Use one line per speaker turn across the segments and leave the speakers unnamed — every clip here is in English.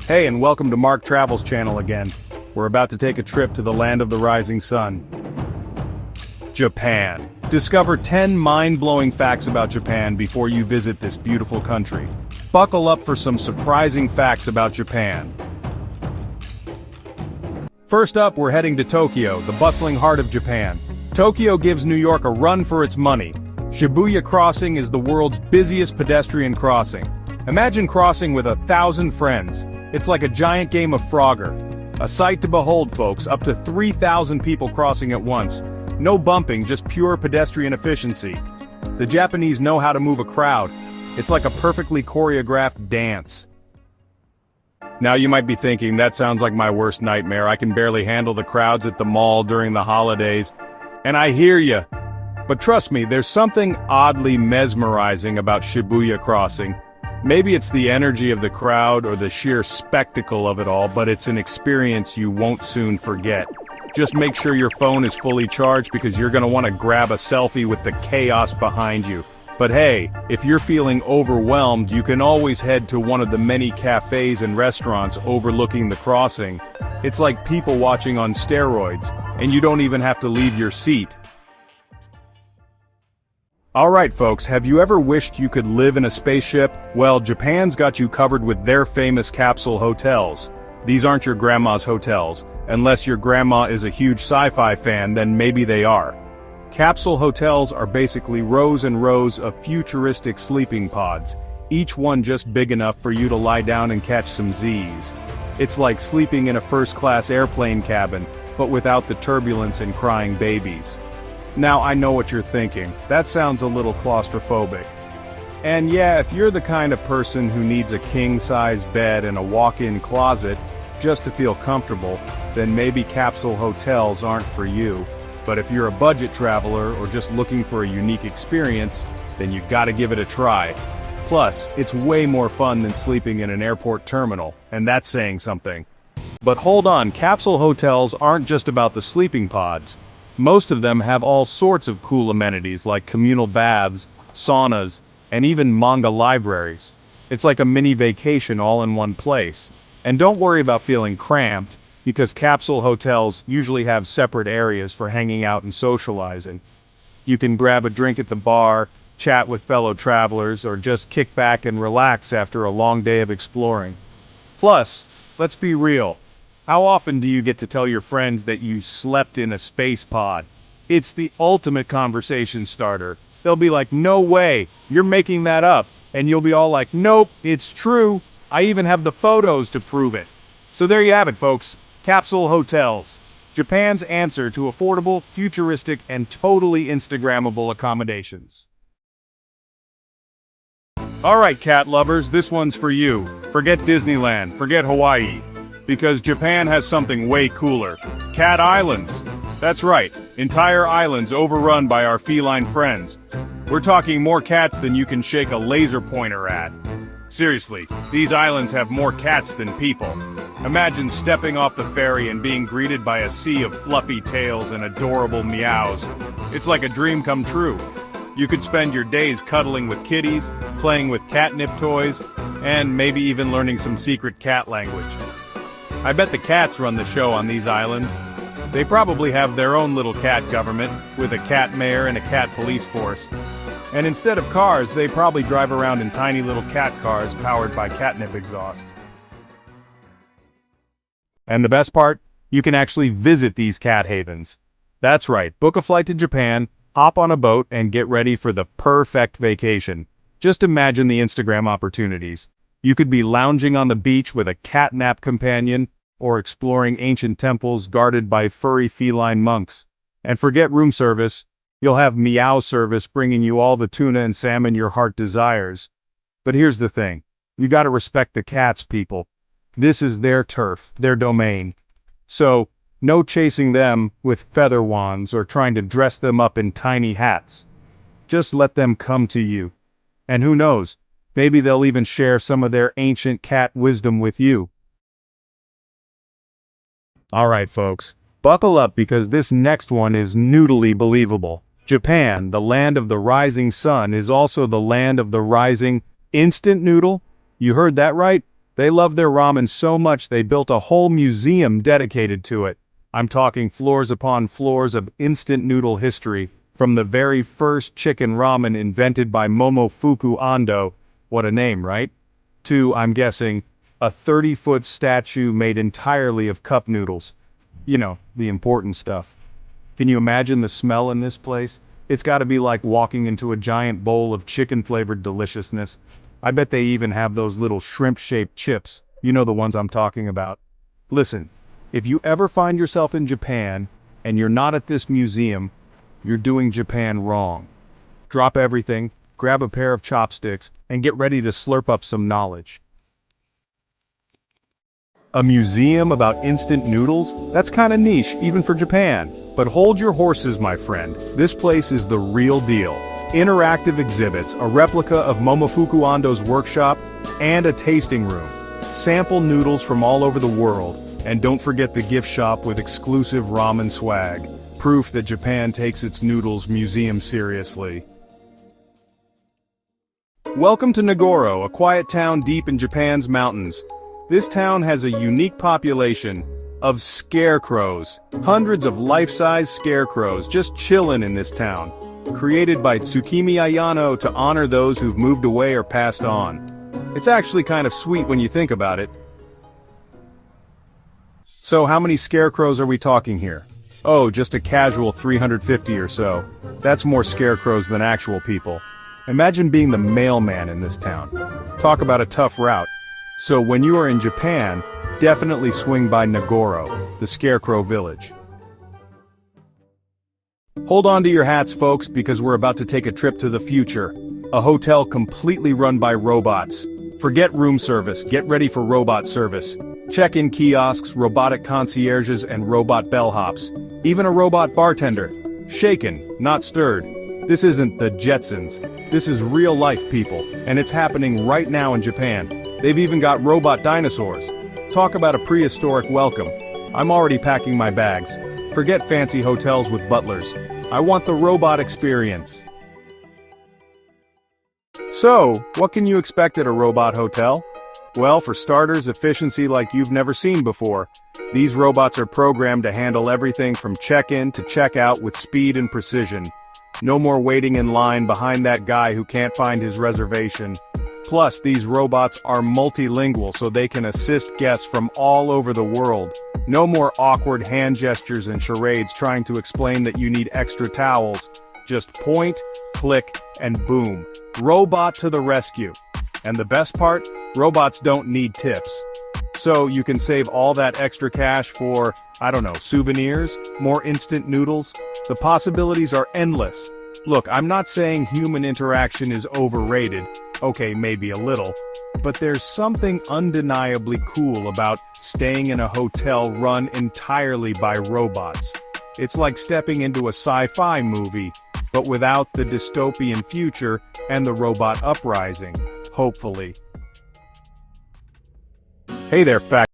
Hey, and welcome to Mark Travel's channel again. We're about to take a trip to the land of the rising sun. Japan. Discover 10 mind-blowing facts about Japan before you visit this beautiful country. Buckle up for some surprising facts about Japan. First up, we're heading to Tokyo, the bustling heart of Japan. Tokyo gives New York a run for its money. Shibuya Crossing is the world's busiest pedestrian crossing. Imagine crossing with 1,000 friends. It's like a giant game of Frogger. A sight to behold, folks, up to 3,000 people crossing at once. No bumping, just pure pedestrian efficiency. The Japanese know how to move a crowd. It's like a perfectly choreographed dance. Now you might be thinking, that sounds like my worst nightmare. I can barely handle the crowds at the mall during the holidays. And I hear ya. But trust me, there's something oddly mesmerizing about Shibuya Crossing. Maybe it's the energy of the crowd or the sheer spectacle of it all, but it's an experience you won't soon forget. Just make sure your phone is fully charged because you're gonna want to grab a selfie with the chaos behind you. But hey, if you're feeling overwhelmed, you can always head to one of the many cafes and restaurants overlooking the crossing. It's like people watching on steroids, and you don't even have to leave your seat. Alright folks, have you ever wished you could live in a spaceship? Well, Japan's got you covered with their famous capsule hotels. These aren't your grandma's hotels. Unless your grandma is a huge sci-fi fan, then maybe they are. Capsule hotels are basically rows and rows of futuristic sleeping pods, each one just big enough for you to lie down and catch some Z's. It's like sleeping in a first-class airplane cabin, but without the turbulence and crying babies. Now I know what you're thinking, that sounds a little claustrophobic. And yeah, if you're the kind of person who needs a king-size bed and a walk-in closet just to feel comfortable, then maybe capsule hotels aren't for you. But if you're a budget traveler or just looking for a unique experience, then you gotta give it a try. Plus, it's way more fun than sleeping in an airport terminal, and that's saying something. But hold on, capsule hotels aren't just about the sleeping pods. Most of them have all sorts of cool amenities like communal baths, saunas, and even manga libraries. It's like a mini vacation all in one place. And don't worry about feeling cramped, because capsule hotels usually have separate areas for hanging out and socializing. You can grab a drink at the bar, chat with fellow travelers, or just kick back and relax after a long day of exploring. Plus, let's be real. How often do you get to tell your friends that you slept in a space pod? It's the ultimate conversation starter. They'll be like, "No way, you're making that up." And you'll be all like, "Nope, it's true. I even have the photos to prove it." So there you have it, folks. Capsule hotels. Japan's answer to affordable, futuristic, and totally Instagrammable accommodations. Alright, cat lovers, this one's for you. Forget Disneyland, forget Hawaii. Because Japan has something way cooler. Cat islands. That's right, entire islands overrun by our feline friends. We're talking more cats than you can shake a laser pointer at. Seriously, these islands have more cats than people. Imagine stepping off the ferry and being greeted by a sea of fluffy tails and adorable meows. It's like a dream come true. You could spend your days cuddling with kitties, playing with catnip toys, and maybe even learning some secret cat language. I bet the cats run the show on these islands. They probably have their own little cat government, with a cat mayor and a cat police force. And instead of cars, they probably drive around in tiny little cat cars powered by catnip exhaust. And the best part? You can actually visit these cat havens. That's right, book a flight to Japan, hop on a boat, and get ready for the perfect vacation. Just imagine the Instagram opportunities. You could be lounging on the beach with a catnap companion, or exploring ancient temples guarded by furry feline monks. And forget room service, you'll have meow service bringing you all the tuna and salmon your heart desires. But here's the thing, you gotta respect the cats, people. This is their turf, their domain. So, no chasing them with feather wands or trying to dress them up in tiny hats. Just let them come to you. And who knows, maybe they'll even share some of their ancient cat wisdom with you. Alright folks, buckle up because this next one is noodly believable. Japan, the land of the rising sun, is also the land of the rising instant noodle. You heard that right? They love their ramen so much they built a whole museum dedicated to it. I'm talking floors upon floors of instant noodle history, from the very first chicken ramen invented by Momofuku Ando, what a name, right? To, I'm guessing, a 30-foot statue made entirely of cup noodles. You know, the important stuff. Can you imagine the smell in this place? It's gotta be like walking into a giant bowl of chicken-flavored deliciousness. I bet they even have those little shrimp-shaped chips. You know the ones I'm talking about. Listen, if you ever find yourself in Japan, and you're not at this museum, you're doing Japan wrong. Drop everything, grab a pair of chopsticks, and get ready to slurp up some knowledge. A museum about instant noodles? That's kinda niche, even for Japan. But hold your horses, my friend. This place is the real deal. Interactive exhibits, a replica of Momofuku Ando's workshop, and a tasting room. Sample noodles from all over the world, and don't forget the gift shop with exclusive ramen swag. Proof that Japan takes its noodles museum seriously. Welcome to Nagoro, a quiet town deep in Japan's mountains. This town has a unique population of scarecrows. Hundreds of life-size scarecrows just chillin' in this town. Created by Tsukimi Ayano to honor those who've moved away or passed on. It's actually kind of sweet when you think about it. So how many scarecrows are we talking here? Oh, just a casual 350 or so. That's more scarecrows than actual people. Imagine being the mailman in this town. Talk about a tough route. So when you are in Japan, definitely swing by Nagoro, the scarecrow village. Hold on to your hats, folks, because we're about to take a trip to the future. A hotel completely run by robots. Forget room service, get ready for robot service. Check-in kiosks, robotic concierges, and robot bellhops. Even a robot bartender. Shaken, not stirred. This isn't the Jetsons. This is real life, people, and it's happening right now in Japan. They've even got robot dinosaurs. Talk about a prehistoric welcome. I'm already packing my bags. Forget fancy hotels with butlers. I want the robot experience. So, what can you expect at a robot hotel? Well, for starters, efficiency like you've never seen before. These robots are programmed to handle everything from check-in to check-out with speed and precision. No more waiting in line behind that guy who can't find his reservation. Plus, these robots are multilingual so they can assist guests from all over the world. No more awkward hand gestures and charades trying to explain that you need extra towels. Just point, click, and boom. Robot to the rescue. And the best part? Robots don't need tips. So you can save all that extra cash for, I don't know, souvenirs, more instant noodles. The possibilities are endless. Look, I'm not saying human interaction is overrated. Okay, maybe a little. But there's something undeniably cool about staying in a hotel run entirely by robots. It's like stepping into a sci-fi movie, but without the dystopian future and the robot uprising, hopefully. Hey there, fact.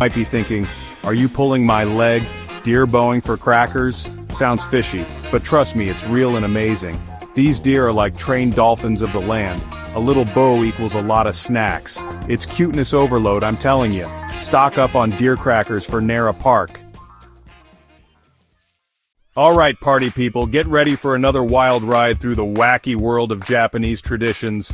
Might be thinking, are you pulling my leg? Deer bowing for crackers? Sounds fishy, but trust me, it's real and amazing. These deer are like trained dolphins of the land. A little bow equals a lot of snacks. It's cuteness overload, I'm telling you. Stock up on deer crackers for Nara Park. Alright party people, get ready for another wild ride through the wacky world of Japanese traditions.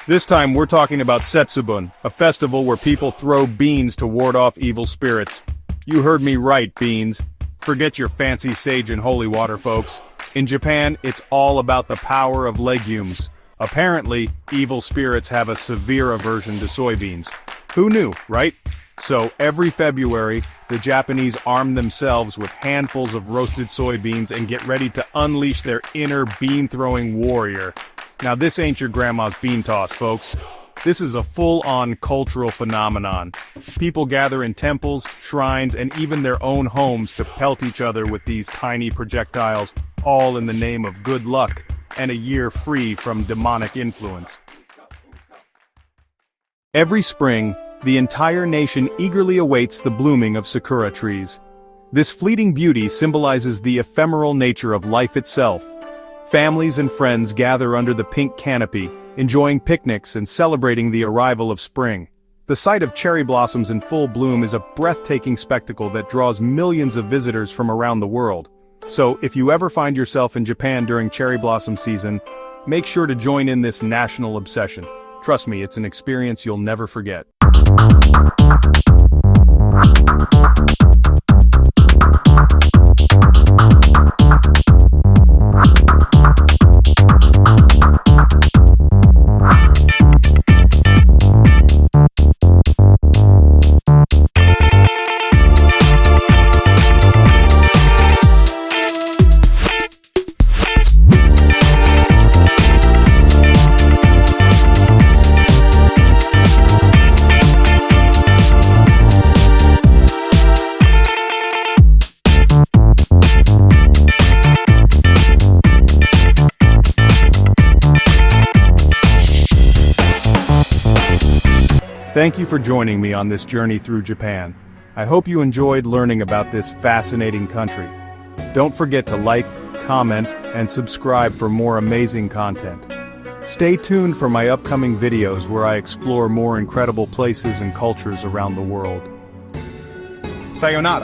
This time we're talking about Setsubun, a festival where people throw beans to ward off evil spirits. You heard me right, beans. Forget your fancy sage and holy water, folks. In Japan, it's all about the power of legumes. Apparently, evil spirits have a severe aversion to soybeans. Who knew, right? So, every February, the Japanese arm themselves with handfuls of roasted soybeans and get ready to unleash their inner bean-throwing warrior. Now this ain't your grandma's bean toss, folks. This is a full-on cultural phenomenon. People gather in temples, shrines, and even their own homes to pelt each other with these tiny projectiles, all in the name of good luck and a year free from demonic influence. Every spring, the entire nation eagerly awaits the blooming of sakura trees. This fleeting beauty symbolizes the ephemeral nature of life itself. Families and friends gather under the pink canopy, enjoying picnics and celebrating the arrival of spring. The sight of cherry blossoms in full bloom is a breathtaking spectacle that draws millions of visitors from around the world. So, if you ever find yourself in Japan during cherry blossom season, make sure to join in this national obsession. Trust me, it's an experience you'll never forget. Thank you for joining me on this journey through Japan. I hope you enjoyed learning about this fascinating country. Don't forget to like, comment, and subscribe for more amazing content. Stay tuned for my upcoming videos where I explore more incredible places and cultures around the world. Sayonara!